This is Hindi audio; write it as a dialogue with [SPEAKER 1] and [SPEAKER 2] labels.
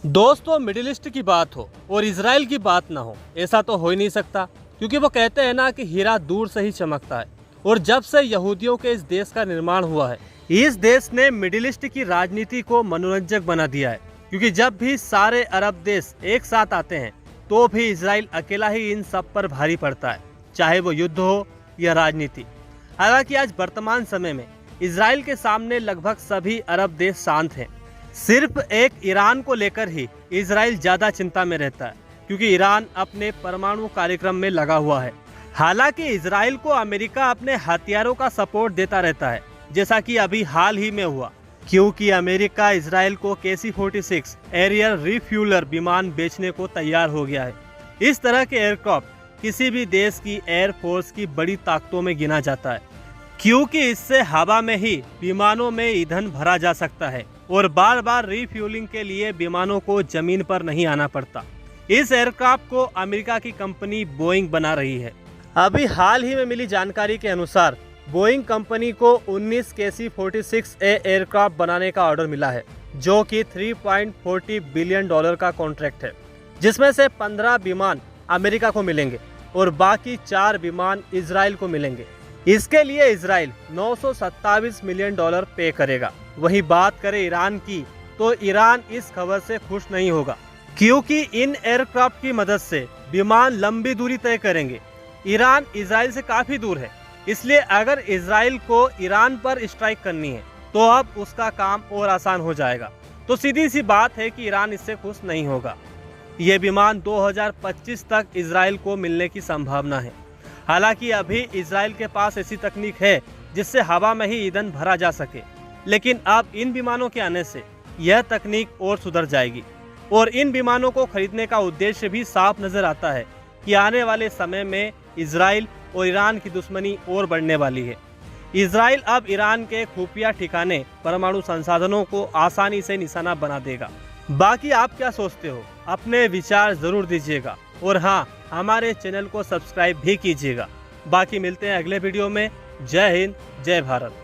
[SPEAKER 1] दोस्तों, मिडिल ईस्ट की बात हो और इजराइल की बात ना हो, ऐसा तो हो ही नहीं सकता। क्योंकि वो कहते हैं ना कि हीरा दूर से ही चमकता है। और जब से यहूदियों के इस देश का निर्माण हुआ है, इस देश ने मिडिल ईस्ट की राजनीति को मनोरंजक बना दिया है। क्योंकि जब भी सारे अरब देश एक साथ आते हैं तो भी इजराइल अकेला ही इन सब पर भारी पड़ता है, चाहे वो युद्ध हो या राजनीति। हालांकि आज वर्तमान समय में इजराइल के सामने लगभग सभी अरब देश शांत हैं। सिर्फ एक ईरान को लेकर ही इजराइल ज्यादा चिंता में रहता है, क्योंकि ईरान अपने परमाणु कार्यक्रम में लगा हुआ है। हालांकि इजराइल को अमेरिका अपने हथियारों का सपोर्ट देता रहता है, जैसा कि अभी हाल ही में हुआ, क्योंकि अमेरिका इजराइल को KC-46 एरियल रिफ्यूलर विमान बेचने को तैयार हो गया है। इस तरह के एयरक्राफ्ट किसी भी देश की एयरफोर्स की बड़ी ताकतों में गिना जाता है, क्योंकि इससे हवा में ही विमानों में ईंधन भरा जा सकता है और बार बार रिफ्यूलिंग के लिए विमानों को जमीन पर नहीं आना पड़ता। इस एयरक्राफ्ट को अमेरिका की कंपनी बोइंग बना रही है। अभी हाल ही में मिली जानकारी के अनुसार बोइंग कंपनी को 19 KC-46A एयरक्राफ्ट बनाने का ऑर्डर मिला है, जो कि $3.40 बिलियन का कॉन्ट्रैक्ट है, जिसमें से 15 विमान अमेरिका को मिलेंगे और बाकी 4 विमान इजराइल को मिलेंगे। इसके लिए इजराइल $927 मिलियन पे करेगा। वहीं बात करें ईरान की, तो ईरान इस खबर से खुश नहीं होगा, क्योंकि इन एयरक्राफ्ट की मदद से विमान लंबी दूरी तय करेंगे। ईरान इजराइल से काफी दूर है, इसलिए अगर इजराइल को ईरान पर स्ट्राइक करनी है तो अब उसका काम और आसान हो जाएगा। तो सीधी सी बात है कि ईरान इससे खुश नहीं होगा। ये विमान 2025 तक इजराइल को मिलने की संभावना है। हालांकि अभी इजराइल के पास ऐसी तकनीक है जिससे हवा में ही ईंधन भरा जा सके, लेकिन अब इन विमानों के आने से यह तकनीक और सुधर जाएगी। और इन विमानों को खरीदने का उद्देश्य भी साफ नजर आता है कि आने वाले समय में इजराइल और ईरान की दुश्मनी और बढ़ने वाली है। इजराइल अब ईरान के खुफिया ठिकाने, परमाणु संसाधनों को आसानी से निशाना बना देगा। बाकी आप क्या सोचते हो? अपने विचार जरूर दीजिएगा और हाँ, हमारे चैनल को सब्सक्राइब भी कीजिएगा। बाकी मिलते हैं अगले वीडियो में। जय हिंद, जय भारत।